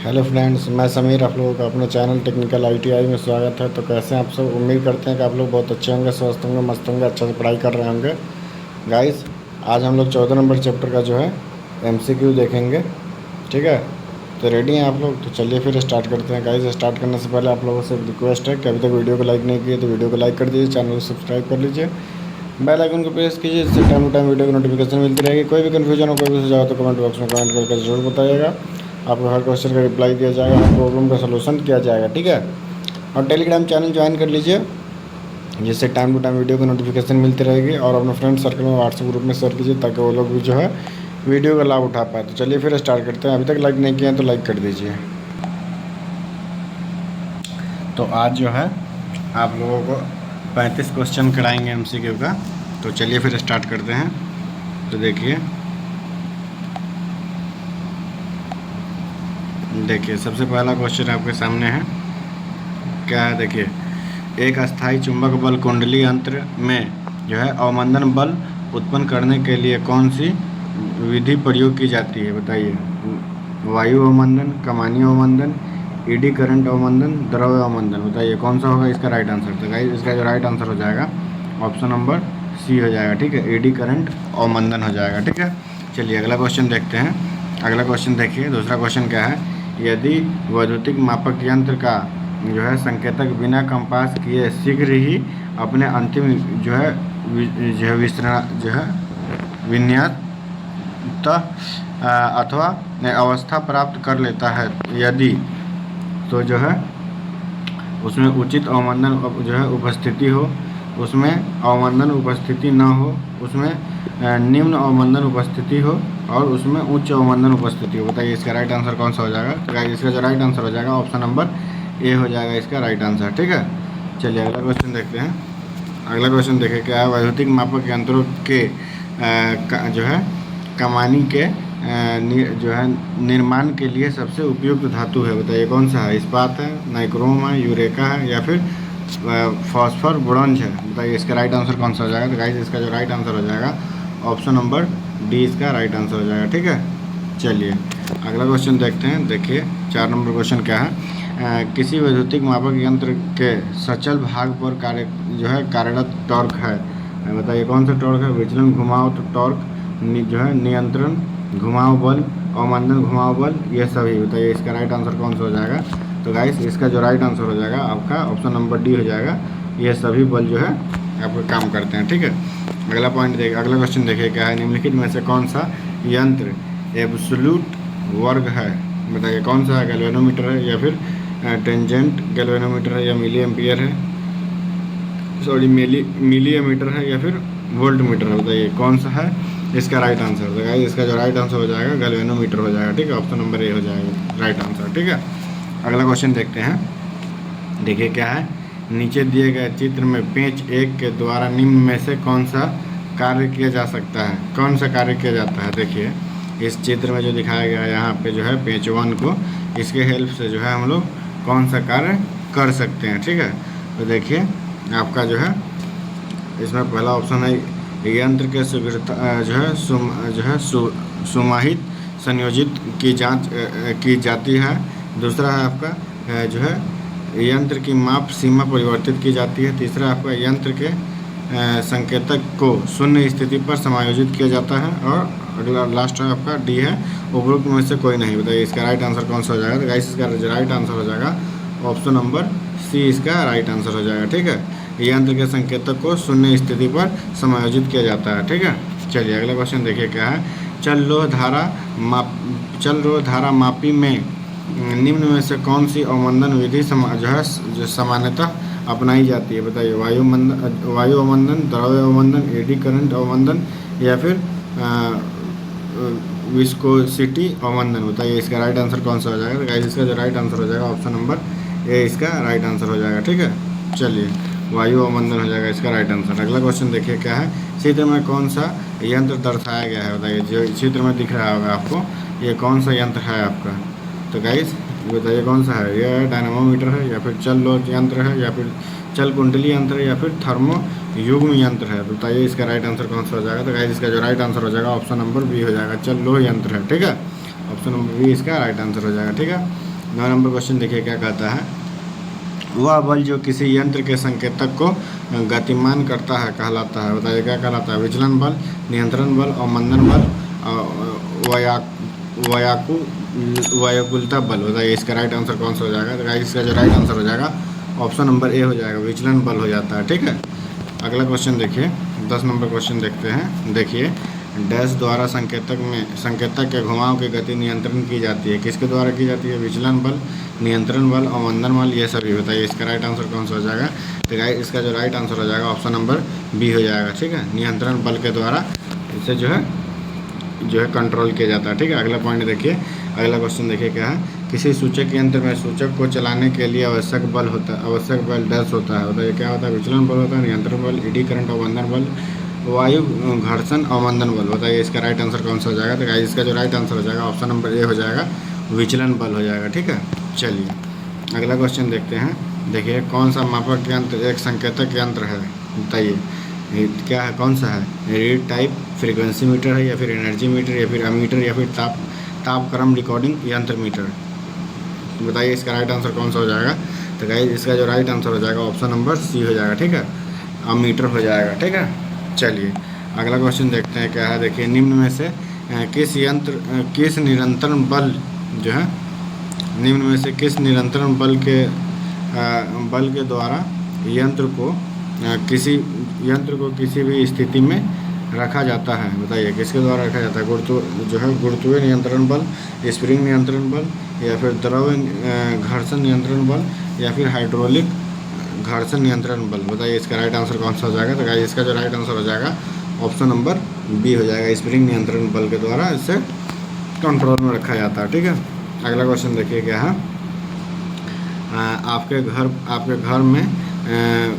Hello friends, मैं समीर। आप लोगों का अपने चैनल टेक्निकल आईटीआई में स्वागत है। तो कैसे हैं आप सब? उम्मीद करते हैं कि आप लोग बहुत अच्छे होंगे, स्वस्थ होंगे, मस्त होंगे, अच्छे से पढ़ाई कर रहे होंगे। गाइस, आज हम लोग 14 नंबर चैप्टर का जो है एमसीक्यू देखेंगे। ठीक है, तो रेडी हैं आप लोग? तो चलिए फिर स्टार्ट करते हैं। गाइस, स्टार्ट करने से पहले आप लोगों से एक रिक्वेस्ट है कि अभी तक वीडियो को लाइक नहीं किए तो वीडियो को लाइक कर दीजिए, चैनल को सब्सक्राइब कर लीजिए, बेल आइकन को प्रेस कीजिए, जिससे टाइम टू टाइम वीडियो की नोटिफिकेशन मिलती रहेगी। कोई भी कन्फ्यूजन हो, कोई भी सुझाव तो कमेंट बॉक्स में कमेंट करके जरूर बताइएगा। आपको हर क्वेश्चन का रिप्लाई दिया जाएगा, हर प्रॉब्लम का सलूशन किया जाएगा। ठीक है, और टेलीग्राम चैनल ज्वाइन कर लीजिए, जिससे टाइम टू टाइम वीडियो की नोटिफिकेशन मिलती रहेगी। और अपने फ्रेंड सर्कल में, व्हाट्सएप ग्रुप में शेयर कीजिए, ताकि वो लोग भी जो है वीडियो का लाभ उठा पाए। तो चलिए फिर स्टार्ट करते हैं। अभी तक लाइक नहीं किया तो लाइक कर दीजिए। तो आज जो है आप लोगों को 35 क्वेश्चन कराएंगे एमसीक्यू का। तो चलिए फिर स्टार्ट करते हैं। तो देखिए सबसे पहला क्वेश्चन आपके सामने है। क्या है? देखिए, एक अस्थायी चुंबक बल कुंडली यंत्र में जो है अवमंदन बल उत्पन्न करने के लिए कौन सी विधि प्रयोग की जाती है? बताइए। वायु अवमंदन, कमानी अवमंदन, ईडी करंट अवमंदन, द्रव अवमंदन। बताइए कौन सा होगा इसका राइट आंसर? तो गाइस, इसका जो राइट आंसर हो जाएगा ऑप्शन नंबर सी हो जाएगा। ठीक है, ईडी करंट अवमंदन हो जाएगा। ठीक है, चलिए अगला क्वेश्चन देखते हैं। अगला क्वेश्चन देखिए, दूसरा क्वेश्चन क्या है? यदि वैद्युतिक मापक यंत्र का जो है संकेतक बिना कंपास किए शीघ्र ही अपने अंतिम जो है विस्तरण जो है विन्यास अथवा अवस्था प्राप्त कर लेता है, यदि तो जो है उसमें उचित अवमंदन जो है उपस्थिति हो, उसमें अवमंदन उपस्थिति न हो, उसमें निम्न अवमंदन उपस्थिति हो, और उसमें उच्च अवमंदन उपस्थिति हो। बताइए इसका राइट आंसर कौन सा हो जाएगा? तो इसका जो राइट आंसर हो जाएगा ऑप्शन नंबर ए हो जाएगा इसका राइट आंसर। ठीक है, चलिए अगला क्वेश्चन देखते हैं। अगला क्वेश्चन देखिए क्या है? वैद्युतिक मापक यंत्रों के जो है कमानी के जो है निर्माण के लिए सबसे उपयुक्त धातु है। बताइए कौन सा है? इस्पात है, नाइक्रोम है, यूरेका है, या फिर फॉस्फर ब्रोंज है। बताइए इसका राइट आंसर कौन सा हो जाएगा? तो गाइस, इसका जो राइट आंसर हो जाएगा ऑप्शन नंबर डी इसका राइट आंसर हो जाएगा। ठीक है, चलिए अगला क्वेश्चन देखते हैं। देखिए 4 नंबर क्वेश्चन क्या है? किसी वैद्युतिक मापक यंत्र के सचल भाग पर जो है कार्यरत टॉर्क है। बताइए कौन सा टॉर्क है? विचलन घुमाव टॉर्क, जो है नियंत्रण घुमाव बल, अवमंदन घुमाव बल, ये सभी। बताइए इसका राइट आंसर कौन सा हो जाएगा? तो गाइस, इसका जो राइट आंसर हो जाएगा आपका ऑप्शन नंबर डी हो जाएगा। ये सभी बल जो है आपको काम करते हैं। ठीक है, अगला पॉइंट देखिए, अगला क्वेश्चन देखिए क्या है? निम्नलिखित में से कौन सा यंत्र एब्सोल्यूट वर्ग है? बताइए कौन सा है? गैल्वेनोमीटर है, या फिर टेंजेंट गैल्वेनोमीटर है, या मिली एम्पियर है, सॉरी मिली एमीटर है, या फिर वोल्ट मीटर है? बताइए कौन सा है इसका राइट आंसर? तो गाइस, इसका जो राइट आंसर हो जाएगा गैल्वेनोमीटर हो जाएगा। ठीक है, ऑप्शन नंबर ए हो जाएगा राइट आंसर। ठीक है, अगला क्वेश्चन देखते हैं। देखिए क्या है? नीचे दिए गए चित्र में पेंच 1 के द्वारा निम्न में से कौन सा कार्य किया जा सकता है? कौन सा कार्य किया जाता है? देखिए इस चित्र में जो दिखाया गया है यहाँ पे जो है पेंच 1 को, इसके हेल्प से जो है हम लोग कौन सा कार्य कर सकते हैं? ठीक है, तो देखिए आपका जो है इसमें पहला ऑप्शन है यंत्र के शीघ्रता जो है सुमाहित संयोजित की जांच की जाती है। दूसरा है आपका जो है यंत्र की माप सीमा परिवर्तित की जाती है। तीसरा आपका यंत्र के संकेतक को शून्य स्थिति पर समायोजित किया जाता है। और लास्ट है आपका डी है उपरोक्त में से कोई नहीं। बताइए इसका राइट आंसर कौन सा हो जाएगा? तो गाइस, इसका राइट आंसर हो जाएगा ऑप्शन नंबर सी इसका राइट आंसर हो जाएगा। ठीक है, यंत्र के संकेतक को शून्य स्थिति पर समायोजित किया जाता है। ठीक है, चलिए अगला क्वेश्चन देखिए क्या है? चल रहो धारा मापी में निम्न में से कौन सी अवमंदन विधि जो सामान्यतः अपनाई जाती है? बताइए वायु अवमंदन, द्रव अवमंदन, एडी करंट अवमंदन, या फिर विस्कोसिटी अवमंदन। बताइए इसका राइट आंसर कौन सा हो जाएगा? तो गाइस, इसका जो राइट आंसर हो जाएगा ऑप्शन नंबर ए इसका राइट आंसर हो जाएगा। ठीक है, चलिए वायु अवमंदन हो जाएगा इसका राइट आंसर। अगला क्वेश्चन देखिए क्या है? चित्र में कौन सा यंत्र दर्शाया गया है? बताइए, जो चित्र में दिख रहा होगा आपको, ये कौन सा यंत्र है आपका? तो गाइस बताइए कौन सा है? ये डायनामोमीटर है, या फिर चल लोच यंत्र है, या फिर चल कुंडली यंत्र है, या फिर थर्मो युग्म यंत्र है? बताइए इसका राइट आंसर कौन सा हो जाएगा? तो गाइस, इसका जो राइट आंसर हो जाएगा ऑप्शन नंबर बी हो जाएगा, चल लोह यंत्र है। ठीक है, ऑप्शन नंबर बी इसका राइट आंसर हो जाएगा। ठीक है, 9 नंबर क्वेश्चन देखिए क्या कहता है। वह बल जो किसी यंत्र के संकेतक को गतिमान करता है कहलाता है। बताइए क्या कहलाता है। विचलन बल, नियंत्रण बल, अवमंदन बल, वया वयाकु वायुकुलता बल। बताइए इसका राइट आंसर कौन सा हो जाएगा। तो गाइस इसका जो राइट आंसर हो जाएगा ऑप्शन नंबर ए हो जाएगा, विचलन बल हो जाता है। ठीक है, अगला क्वेश्चन देखिए 10 नंबर क्वेश्चन देखते हैं। देखिए डैश द्वारा संकेतक के घुमाव की गति नियंत्रण की जाती है। किसके द्वारा की जाती है। विचलन बल, नियंत्रण बल, अवमंदन बल, ये सभी। बताइए इसका राइट आंसर कौन सा हो जाएगा। तो गाइस इसका जो राइट आंसर हो जाएगा ऑप्शन नंबर बी हो जाएगा। ठीक है, नियंत्रण बल के द्वारा इसे जो है कंट्रोल किया जाता है। ठीक है, अगला पॉइंट देखिए। अगला क्वेश्चन देखिए क्या है। किसी सूचक यंत्र में सूचक को चलाने के लिए आवश्यक बल डैश होता है। बताइए क्या होता है। विचलन बल होता है, नियंत्रण बल, ईडी करंट, अवमंदन बल, वायु घर्षण, अवमंदन बल। बताइए इसका राइट आंसर कौन सा हो जाएगा। तो गाइस इसका जो राइट आंसर हो जाएगा ऑप्शन नंबर ए हो जाएगा, विचलन बल हो जाएगा। ठीक है, चलिए अगला क्वेश्चन देखते हैं। देखिए कौन सा मापक यंत्र एक संकेतक यंत्र है। बताइए क्या है, कौन सा है। रीड टाइप, फ्रीक्वेंसी मीटर है, या फिर एनर्जी मीटर, या फिर अमीटर, या फिर तापक्रम रिकॉर्डिंग यंत्र मीटर। बताइए इसका राइट आंसर कौन सा हो जाएगा। तो गाइस इसका जो राइट आंसर हो जाएगा ऑप्शन नंबर सी हो जाएगा। ठीक है, अमीटर हो जाएगा। ठीक है, चलिए अगला क्वेश्चन देखते हैं क्या है। देखिए निम्न में से किस निरंतर बल जो है, निम्न में से किस निरंतर बल के द्वारा यंत्र को किसी भी स्थिति में रखा जाता है। बताइए किसके द्वारा रखा जाता है। गुरुत्वीय नियंत्रण बल, स्प्रिंग नियंत्रण बल, या फिर द्रव घर्षण नियंत्रण बल, या फिर हाइड्रोलिक घर्षण नियंत्रण बल। बताइए इसका राइट आंसर कौन सा हो जाएगा। तो गाइस इसका जो राइट आंसर हो जाएगा ऑप्शन नंबर बी हो जाएगा, स्प्रिंग नियंत्रण बल के द्वारा इसे कंट्रोल में रखा जाता है। ठीक है, अगला क्वेश्चन देखिए क्या है। आपके घर में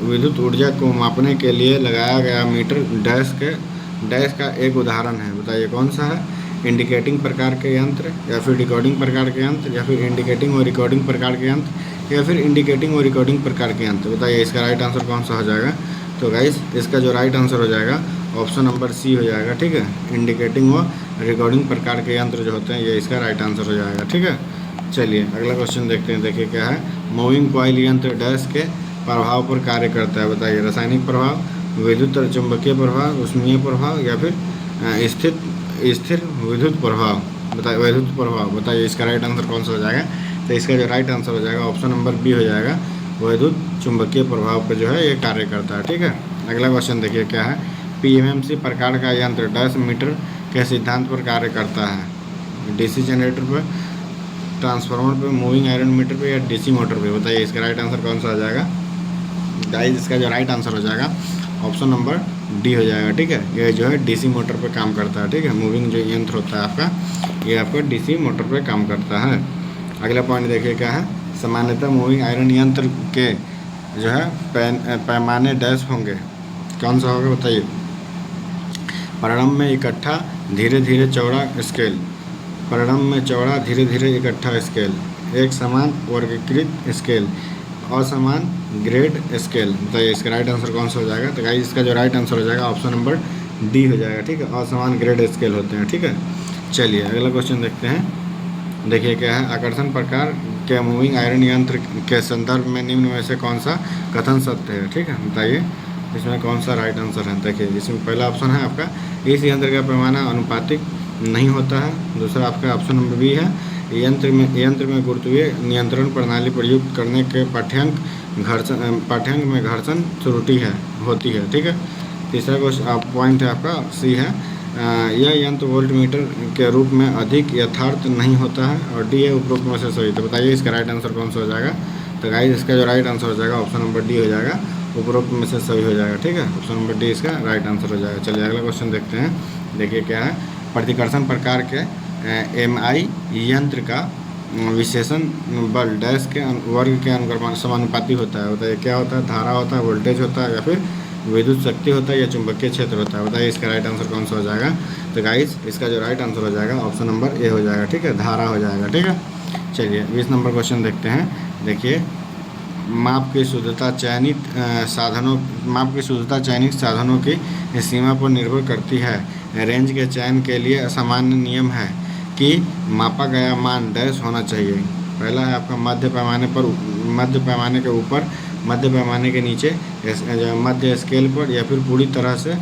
विद्युत ऊर्जा को मापने के लिए लगाया गया मीटर डैश का एक उदाहरण है। बताइए कौन सा है। इंडिकेटिंग प्रकार के यंत्र, या फिर डिकोडिंग प्रकार के यंत्र, या फिर इंडिकेटिंग और रिकॉर्डिंग प्रकार के यंत्र, या फिर इंडिकेटिंग और रिकॉर्डिंग प्रकार के यंत्र। बताइए इसका राइट आंसर कौन सा हो जाएगा। तो गाइस इसका जो राइट आंसर हो जाएगा ऑप्शन नंबर सी हो जाएगा। ठीक है, इंडिकेटिंग व रिकॉर्डिंग प्रकार के यंत्र जो होते हैं ये इसका राइट आंसर हो जाएगा। ठीक है, चलिए अगला क्वेश्चन देखते हैं। देखिए क्या है। मूविंग कॉइल यंत्र डैश के प्रभाव पर कार्य करता है। बताइए रासायनिक प्रभाव, विद्युत और चुंबकीय प्रभाव, ऊष्मीय प्रभाव, या फिर स्थिर विद्युत प्रभाव। बताइए इसका राइट आंसर कौन सा हो जाएगा। तो इसका जो राइट आंसर हो जाएगा ऑप्शन नंबर बी हो जाएगा, विद्युत चुंबकीय प्रभाव पर जो है ये कार्य करता है। ठीक है, अगला क्वेश्चन देखिए क्या है। पीएमएमसी प्रकार का यंत्र डैश मीटर के सिद्धांत पर कार्य करता है। डीसी जनरेटर पर, ट्रांसफार्मर पे, मूविंग आयरन मीटर पे, या डीसी मोटर पे। बताइए इसका राइट आंसर कौन सा हो जाएगा। गाइस इसका जो राइट आंसर हो जाएगा ऑप्शन नंबर डी हो जाएगा। ठीक है, ये जो है डीसी मोटर पे काम करता है। ठीक है, मूविंग जो यंत्र होता है आपका ये आपका डीसी मोटर पे काम करता है। अगला पॉइंट देखिए क्या है। सामान्यतः मूविंग आयरन यंत्र के जो है पैमाने डैश होंगे। कौन सा होगा बताइए। प्रारंभ में इकट्ठा, धीरे धीरे चौड़ा स्केल। प्रारंभ में चौड़ा, धीरे धीरे इकट्ठा स्केल। एक समान वर्गीकृत स्केल, असमान ग्रेड स्केल। बताइए इसका राइट आंसर कौन सा हो जाएगा। तो गाइस इसका जो राइट आंसर हो जाएगा ऑप्शन नंबर डी हो जाएगा। ठीक है, असमान ग्रेड स्केल होते हैं। ठीक है, चलिए अगला क्वेश्चन देखते हैं। देखिए क्या है। आकर्षण प्रकार के मूविंग आयरन यंत्र के संदर्भ में निम्न में से कौन सा कथन सत्य है। ठीक है, बताइए इसमें कौन सा राइट आंसर है। देखिए इसमें पहला ऑप्शन है आपका, इस यंत्र का पैमाना अनुपातिक नहीं होता है। दूसरा आपका ऑप्शन नंबर बी है, यंत्र में गुरुत्वीय नियंत्रण प्रणाली प्रयुक्त करने के पाठ्यांक में घर्षण त्रुटि होती है। ठीक है, तीसरा पॉइंट है आपका सी है, यह यंत्र वोल्ट मीटर के रूप में अधिक यथार्थ नहीं होता है। और डी है उपरोक्त में से सही। तो बताइए इसका राइट आंसर कौन सा हो जाएगा। तो गाइस इसका जो राइट आंसर हो जाएगा ऑप्शन नंबर डी हो जाएगा, उपरोक्त में से सही हो जाएगा। ठीक है, ऑप्शन नंबर डी इसका राइट आंसर हो जाएगा। चलिए अगला क्वेश्चन देखते हैं। देखिए क्या है। प्रतिकर्षण प्रकार के एमआई यंत्र का विशेषण बल डैश के वर्ग के समानुपाती होता है। बताइए क्या होता है। धारा होता है, वोल्टेज होता है, या फिर विद्युत शक्ति होता है, या चुंबकीय क्षेत्र होता है। बताइए इसका राइट आंसर कौन सा हो जाएगा। तो गाइस इसका जो राइट आंसर हो जाएगा ऑप्शन नंबर ए हो जाएगा। ठीक है, धारा हो जाएगा। ठीक है, चलिए 20 नंबर क्वेश्चन देखते हैं। देखिए माप की शुद्धता चयनित साधनों की सीमा पर निर्भर करती है। रेंज के चयन के लिए सामान्य नियम है कि मापा गया मान डैश होना चाहिए। पहला है आपका मध्य पैमाने पर, मध्य पैमाने के ऊपर, मध्य पैमाने के नीचे, मध्य स्केल पर, या फिर पूरी तरह से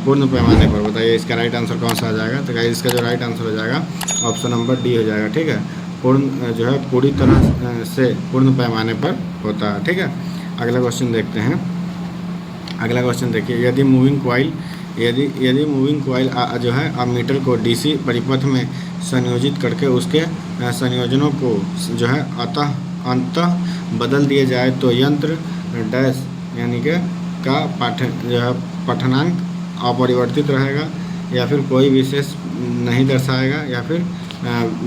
पूर्ण पैमाने पर। बताइए इसका राइट आंसर कौन सा आ जाएगा। तो गाइस इसका जो राइट आंसर हो जाएगा ऑप्शन नंबर डी हो जाएगा। ठीक है, पूर्ण जो है पूरी तरह से पूर्ण पैमाने पर होता है। ठीक है, अगला क्वेश्चन देखते हैं। अगला क्वेश्चन देखिए, यदि मूविंग कॉइल मूविंग कॉइल जो है अमीटर को डीसी परिपथ में संयोजित करके उसके संयोजनों को जो है अंतः बदल दिए जाए तो यंत्र डैश यानी कि का जो है पठनांक अपरिवर्तित रहेगा, या फिर कोई विशेष नहीं दर्शाएगा, या फिर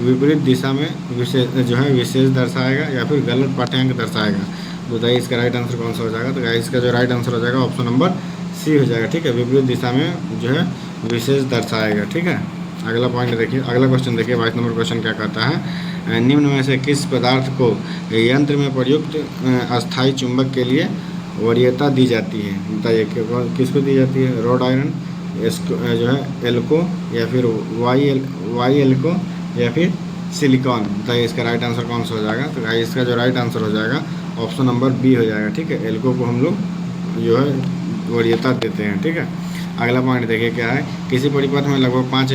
विपरीत दिशा में विशेष दर्शाएगा, या फिर गलत पाठ्यांक दर्शाएगा। बताइए इसका राइट आंसर कौन सा हो जाएगा। तो गाइस इसका जो राइट आंसर हो जाएगा ऑप्शन नंबर सी हो जाएगा। ठीक है, विपरीत दिशा में जो है विशेष दर्शाएगा। ठीक है, अगला पॉइंट देखिए, अगला क्वेश्चन देखिए, 22 नंबर क्वेश्चन क्या कहता है, निम्न में से किस पदार्थ को यंत्र में प्रयुक्त अस्थायी चुंबक के लिए वरीयता दी जाती है। बताइए किसको दी जाती है, रोड आयरन, जो है एल्को, या फिर वाई एल्को, या फिर सिलिकॉन। बताइए इसका राइट आंसर कौन सा हो जाएगा। तो भाई इसका जो राइट आंसर हो जाएगा ऑप्शन नंबर बी हो जाएगा। ठीक है, एल्को को हम लोग जो है वरीयता देते हैं। ठीक है, अगला पॉइंट देखिए क्या है, किसी परिपथ में लगभग 5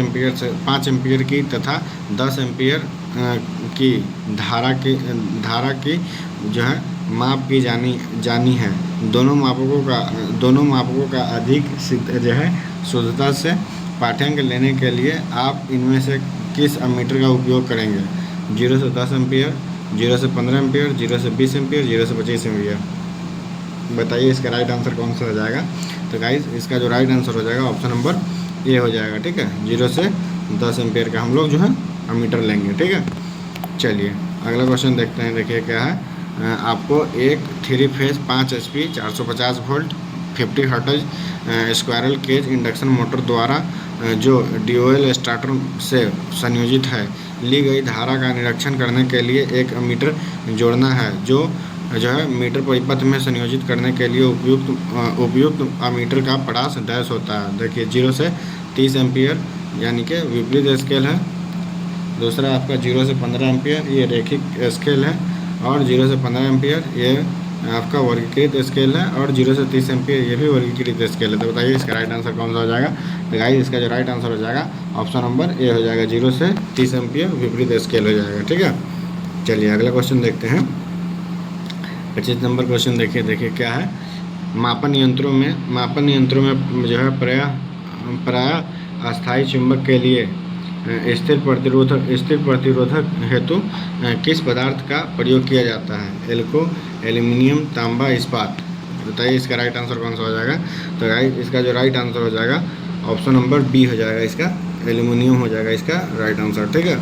एम्पीयर की तथा 10 एम्पीयर की धारा की जो है माप की जानी है। दोनों मापकों का अधिक जो है शुद्धता से पाठ्यांक लेने के लिए आप इनमें से किस अमीटर का उपयोग करेंगे। 0 से 10 एम्पीयर, 0 से 15 एम्पीयर, 0 से 20 एम्पीयर, 0 से 25 एम्पीयर। बताइए इसका राइट आंसर कौन सा हो जाएगा। तो गाइस इसका जो राइट आंसर हो जाएगा ऑप्शन नंबर ए हो जाएगा। ठीक है, 0 से 10 एम्पीयर का हम लोग जो है अमीटर लेंगे। ठीक है, चलिए अगला क्वेश्चन देखते हैं। देखिए क्या है, आपको एक 3 phase 5 HP 450 volt 50 hertz squirrel cage induction motor द्वारा जो DOL स्टार्टर से संयोजित है ली गई धारा का निरीक्षण करने के लिए एक मीटर जोड़ना है, जो है मीटर परिपथ में संयोजित करने के लिए उपयुक्त अमीटर का पड़ास डैश होता है। देखिए 0 से 30 एम्पीयर यानी कि विपरीत स्केल है। दूसरा आपका 0 से 15 एम्पीयर ये रैखिक स्केल है, और 0 से 15 एम्पीयर ये आपका वर्गीकृत स्केल है, और 0 से 30 एम्पीयर ये भी वर्गीकृत स्केल है। तो बताइए इसका राइट आंसर कौन सा हो जाएगा। तो गाइस इसका जो राइट आंसर हो जाएगा ऑप्शन नंबर ए हो जाएगा, 0 से 30 एम्पीयर विपरीत स्केल हो जाएगा। ठीक है, चलिए अगला क्वेश्चन देखते हैं। 25 नंबर क्वेश्चन देखिए क्या है, मापन यंत्रों में जो है प्रायः अस्थायी चुंबक के लिए स्थिर प्रतिरोधक हेतु किस पदार्थ का प्रयोग किया जाता है। एल्को, एल्युमिनियम, तांबा, इस्पात। बताइए इसका राइट आंसर कौन सा हो जाएगा। तो गाइस इसका जो राइट आंसर हो जाएगा ऑप्शन नंबर बी हो जाएगा, इसका एल्युमिनियम हो जाएगा इसका राइट आंसर। ठीक है,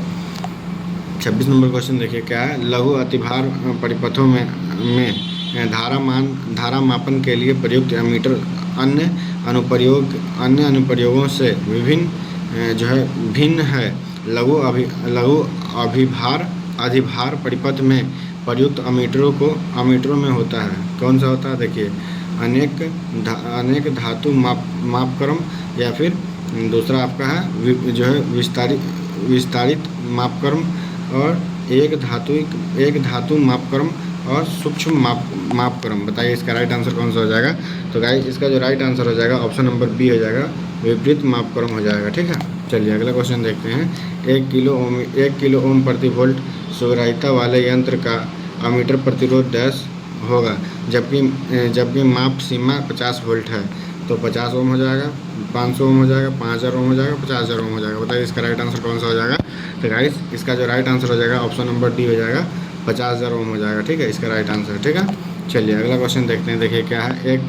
26 नंबर क्वेश्चन देखिए क्या है, लघु अतिभार परिपथों में धारा मापन के लिए प्रयुक्त एमीटर अन्य अनुप्रयोगों से भिन्न है। लघु अधिभार परिपथ में प्रयुक्त अमीटरों में होता है। कौन सा होता है। देखिए अनेक धातु मापक्रम, या फिर दूसरा आपका है जो है विस्तारित मापक्रम, और एक धातु मापक्रम और सूक्ष्म मापक्रम। बताइए इसका राइट आंसर कौन सा हो जाएगा। तो गाइस इसका जो राइट आंसर हो जाएगा ऑप्शन नंबर बी हो जाएगा, विपरीत मापक्रम हो जाएगा। ठीक है, चलिए अगला क्वेश्चन देखते हैं। 1 किलो ओम प्रति वोल्ट सुग्राह्यता वाले यंत्र का अमीटर प्रतिरोध डैश होगा, जबकि माप सीमा 50 वोल्ट है। तो 50 ओम हो जाएगा, 500 ओम हो जाएगा, 5000 ओम हो जाएगा, 50000 ओम हो जाएगा। बताइए इसका राइट आंसर कौन सा हो जाएगा। तो गाइस इसका जो राइट आंसर हो जाएगा ऑप्शन नंबर डी हो जाएगा, 50000 ओम हो जाएगा। ठीक है, इसका राइट आंसर। ठीक है, चलिए अगला क्वेश्चन देखते हैं। देखिए क्या है, एक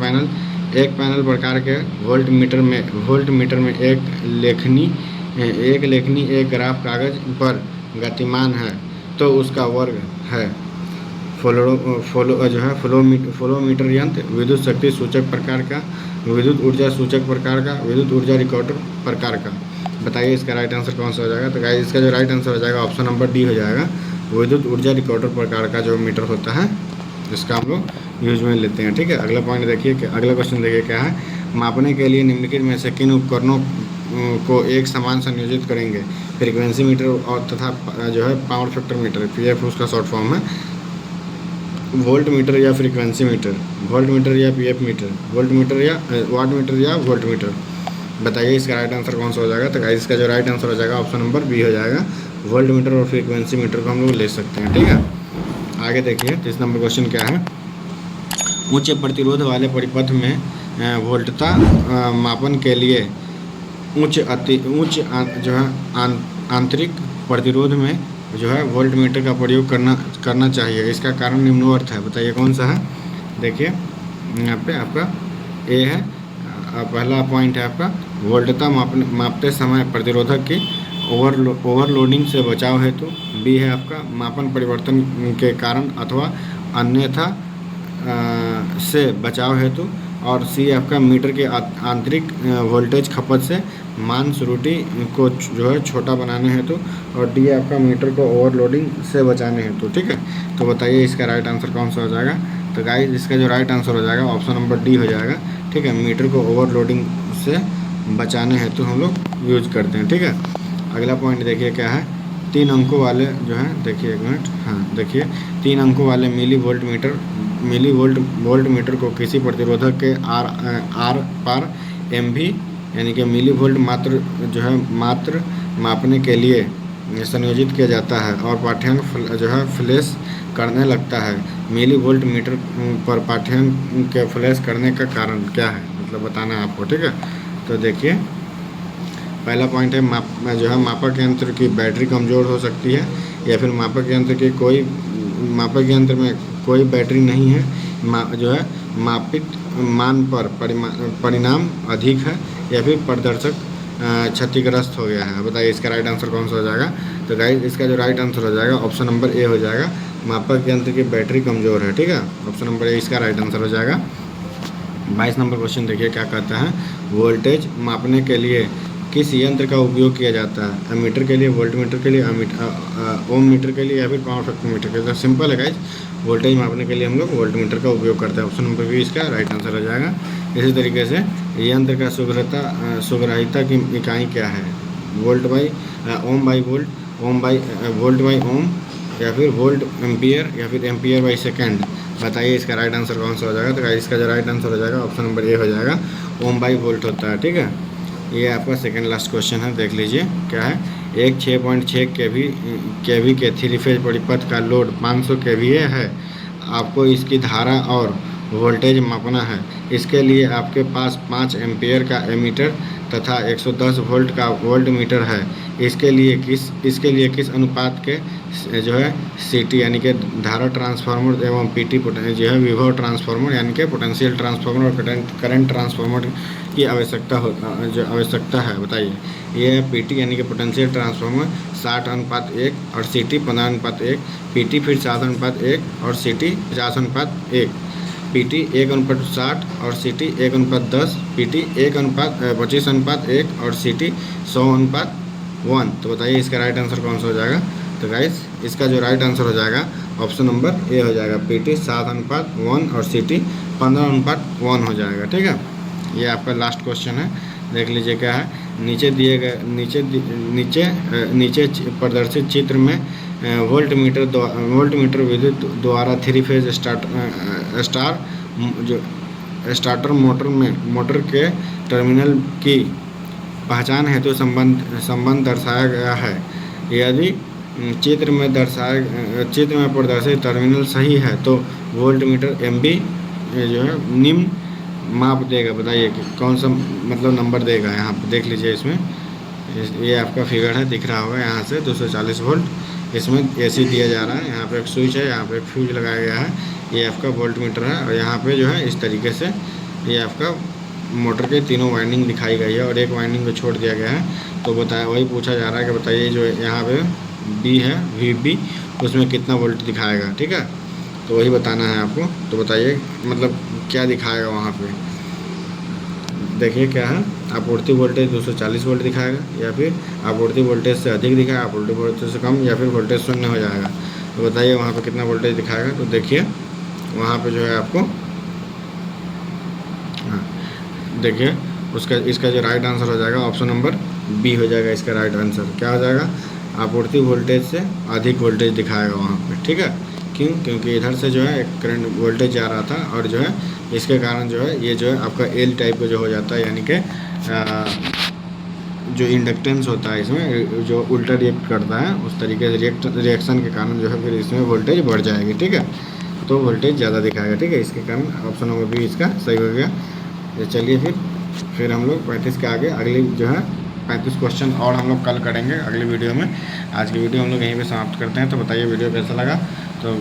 पैनल प्रकार के वोल्ट मीटर में एक लेखनी एक ग्राफ कागज पर गतिमान है तो उसका वर्ग है। फ्लोमीटर यंत्र, विद्युत शक्ति सूचक प्रकार का, विद्युत ऊर्जा सूचक प्रकार का, विद्युत ऊर्जा रिकॉर्डर प्रकार का। बताइए इसका राइट आंसर कौन सा हो जाएगा। तो गाइस इसका जो राइट आंसर हो जाएगा ऑप्शन नंबर डी हो जाएगा, विद्युत ऊर्जा रिकॉर्डर प्रकार का जो मीटर होता है इसका हम लोग यूज में लेते हैं। ठीक है, अगला पॉइंट देखिए, अगला क्वेश्चन देखिए क्या है, मापने के लिए निम्नलिखित में से किन उपकरणों को एक समान संयोजित करेंगे। फ्रीक्वेंसी मीटर और तथा जो है पावर फैक्टर मीटर, पीएफ उसका शॉर्ट फॉर्म है। वोल्ट मीटर या फ्रीक्वेंसी मीटर, वोल्ट मीटर या पीएफ मीटर, वोल्ट मीटर या वाट मीटर या वोल्ट मीटर, बताइए इसका राइट आंसर कौन सा हो जाएगा। तो गाइस इसका जो राइट आंसर हो जाएगा ऑप्शन नंबर बी हो जाएगा। वोल्ट मीटर और फ्रीक्वेंसी मीटर को हम लोग ले सकते हैं, ठीक है। आगे देखिए 30 नंबर क्वेश्चन क्या है। उच्च प्रतिरोध वाले परिपथ में वोल्टता मापन के लिए उच्च जो है आंतरिक प्रतिरोध में जो है वोल्ट मीटर का प्रयोग करना चाहिए। इसका कारण निम्नवत है, बताइए कौन सा है। देखिए यहाँ पे आपका ए है, पहला पॉइंट है आपका वोल्टता मापते समय प्रतिरोधक की ओवरलोडिंग से बचाव हेतु। बी है आपका मापन परिवर्तन के कारण अथवा अन्यथा से बचाव हेतु। और सी आपका मीटर के आंतरिक वोल्टेज खपत से मान त्रुटि को जो है छोटा बनाने हेतु। और डी आपका मीटर को ओवरलोडिंग से बचाने हेतु, ठीक है। तो बताइए इसका राइट आंसर कौन सा हो जाएगा। तो गाइस इसका जो राइट आंसर हो जाएगा ऑप्शन नंबर डी हो जाएगा, ठीक है। मीटर को ओवरलोडिंग से बचाने हेतु हम लोग यूज करते हैं, ठीक है। अगला पॉइंट देखिए क्या है। 3 अंकों वाले जो है, देखिए एक मिनट, हाँ देखिए 3 अंकों वाले मिली वोल्ट मीटर को किसी प्रतिरोधक के आर पार एमवी यानी कि मिली वोल्ट मात्र मापने के लिए संयोजित किया जाता है और पाठ्यांक जो है फ्लैश करने लगता है। मिली वोल्ट मीटर पर पाठ्यांक के फ्लैश करने का कारण क्या है, मतलब बताना है आपको, ठीक है। तो देखिए पहला पॉइंट है मापक यंत्र की बैटरी कमज़ोर हो सकती है, या फिर मापक यंत्र में कोई बैटरी नहीं है, जो है मापित मान पर परिणाम अधिक है, या फिर प्रदर्शक क्षतिग्रस्त हो गया है। बताइए इसका राइट आंसर कौन सा हो जाएगा। तो गाइस इसका जो राइट आंसर हो जाएगा ऑप्शन नंबर ए हो जाएगा, मापक यंत्र की बैटरी कमज़ोर है, ठीक है। ऑप्शन नंबर ए इसका राइट आंसर हो जाएगा। 22 नंबर क्वेश्चन देखिए क्या कहता है। वोल्टेज मापने के लिए किस यंत्र का उपयोग किया जाता है। एमीटर के लिए, वोल्ट मीटर के लिए, ओम मीटर के लिए, या फिर पावर फैक्टर मीटर के लिए। तो सिंपल है गाइस, वोल्टेज मापने के लिए हम लोग वोल्ट मीटर का उपयोग करते हैं। ऑप्शन नंबर बी इसका राइट आंसर हो जाएगा। इसी तरीके से यंत्र का सुग्राहिता की इकाई क्या है। Volt by ohm by volt, volt by ohm, या फिर वोल्ट एम्पियर, या फिर एम्पियर बाई सेकेंड। बताइए इसका राइट आंसर कौन सा हो जाएगा। तो इसका जो राइट आंसर हो जाएगा ऑप्शन नंबर ए हो जाएगा, ओम बाई वोल्ट होता है, ठीक है। ये आपका सेकंड लास्ट क्वेश्चन है, देख लीजिए क्या है। एक 6.6 केवी के 3 फेज परिपथ का लोड 500 केवीए है। आपको इसकी धारा और वोल्टेज मापना है। इसके लिए आपके पास 5 एम्पियर का एमीटर तथा 110 वोल्ट का वोल्ट मीटर है। इसके लिए किस अनुपात के जो है सीटी यानी कि धारा ट्रांसफार्मर एवं पीटी जो है विभव ट्रांसफार्मर यानी कि पोटेंशियल ट्रांसफार्मर और करंट ट्रांसफार्मर की आवश्यकता है। बताइए ये है पीटी यानी कि पोटेंशियल ट्रांसफार्मर 60:1 और सीटी 15:1, पीटी फिर 7:1 और सीटी 50:1, पीटी 1:60 और सीटी 1:10, पीटी 1:25:1 और सीटी 100:1। तो बताइए इसका राइट आंसर कौन सा हो जाएगा। तो गाइस इसका जो राइट आंसर हो जाएगा ऑप्शन नंबर ए हो जाएगा, पीटी 7:1 और सीटी 15:1 हो जाएगा, ठीक है। ये आपका लास्ट क्वेश्चन है, देख लीजिए क्या है। नीचे प्रदर्शित चित्र में वोल्ट मीटर विद्युत द्वारा 3 फेज स्टार्टर मोटर के टर्मिनल की पहचान हेतु संबंध दर्शाया गया है। यदि चित्र में प्रदर्शित टर्मिनल सही है तो वोल्ट मीटर एमबी जो है निम्न माप देगा। बताइए कि कौन सा मतलब नंबर देगा। यहाँ पर देख लीजिए, इसमें ये आपका फिगर है, दिख रहा होगा यहाँ से 240 वोल्ट इसमें एसी दिया जा रहा है। यहाँ पे एक स्विच है, यहाँ पे एक फ्यूज लगाया गया है। ये आपका वोल्ट मीटर है और यहाँ पे जो है इस तरीके से ये आपका मोटर के तीनों वाइंडिंग दिखाई गई है और एक वाइंडिंग को छोड़ दिया गया है। तो बताया वही पूछा जा रहा है कि बताइए जो यहाँ पे बी है VB उसमें कितना वोल्ट दिखाएगा, ठीक है। तो वही बताना है आपको। तो बताइए मतलब क्या दिखाएगा वहाँ पे। देखिए क्या है, आपूर्ति वोल्टेज 240 वोल्ट दिखाएगा, या फिर आपूर्ति वोल्टेज से अधिक दिखाएगा, आपूर्ति वोल्टेज से कम, या फिर वोल्टेज शून्य हो जाएगा। तो बताइए वहाँ पे कितना वोल्टेज दिखाएगा। तो देखिए वहाँ पे जो है आपको देखिए उसका इसका जो राइट आंसर हो जाएगा ऑप्शन नंबर बी हो जाएगा इसका राइट आंसर। क्या हो जाएगा, आपूर्ति वोल्टेज से अधिक वोल्टेज दिखाएगा वहाँ पे, ठीक है। क्यों, क्योंकि इधर से जो है करंट वोल्टेज जा रहा था और जो है इसके कारण जो है ये जो है आपका एल टाइप का जो हो जाता है, यानी कि जो इंडक्टेंस होता है इसमें जो उल्टा रिएक्ट करता है उस तरीके से रिएक्शन के कारण जो है फिर इसमें वोल्टेज बढ़ जाएगी, ठीक है। तो वोल्टेज ज़्यादा दिखाएगा, ठीक है। इसके कारण ऑप्शन नंबर बी इसका सही हो गया। तो चलिए फिर हम लोग 35 के आगे अगली जो है 35 क्वेश्चन और हम लोग कल करेंगे अगली वीडियो में। आज की वीडियो हम लोग यहीं पे समाप्त करते हैं। तो बताइए वीडियो कैसा लगा। तो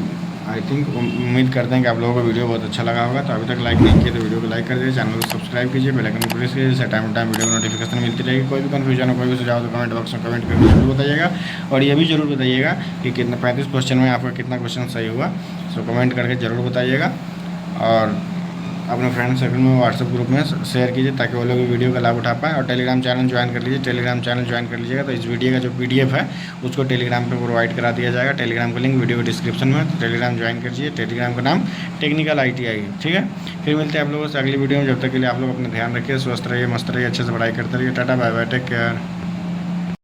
आई थिंक उम्मीद करते हैं कि आप लोगों को वीडियो बहुत अच्छा लगा होगा। तो अभी तक लाइक नहीं किया तो वीडियो को लाइक कर दीजिए, चैनल को सब्सक्राइब कीजिए, बेल आइकन को प्रेस कीजिए, जिससे टाइम टू टाइम वीडियो को नोटिफिकेशन मिलती रहेगी। कोई भी कन्फ्यूजन हो, कोई भी सुझाव तो कमेंट बॉक्स में कमेंट करके जरूर बताइएगा। और ये भी जरूर बताइएगा कि कितना 35 क्वेश्चन में आपका कितना क्वेश्चन सही हुआ। सो कमेंट करके ज़रूर बताइएगा और अपने फ्रेंड सर्कल में व्हाट्सएप ग्रुप में शेयर कीजिए ताकि वो लोग भी वीडियो का लाभ उठा पाएँ। और टेलीग्राम चैनल ज्वाइन कर लीजिए, टेलीग्राम चैनल ज्वाइन कर लीजिएगा तो इस वीडियो का जो PDF है उसको टेलीग्राम पे प्रोवाइड करा दिया जाएगा। टेलीग्राम का लिंक वीडियो के डिस्क्रिप्शन में, तो टेलीग्राम ज्वाइन कीजिए। टेलीग्राम का नाम टेक्निकल ITI है, ठीक है। फिर मिलते हैं आप लोगों से अगली वीडियो में। जब तक के लिए आप लोग अपना ध्यान रखिए, स्वस्थ रहिए, मस्त रहिए, अच्छे से पढ़ाई करते रहिए। Tata bye bye, take care.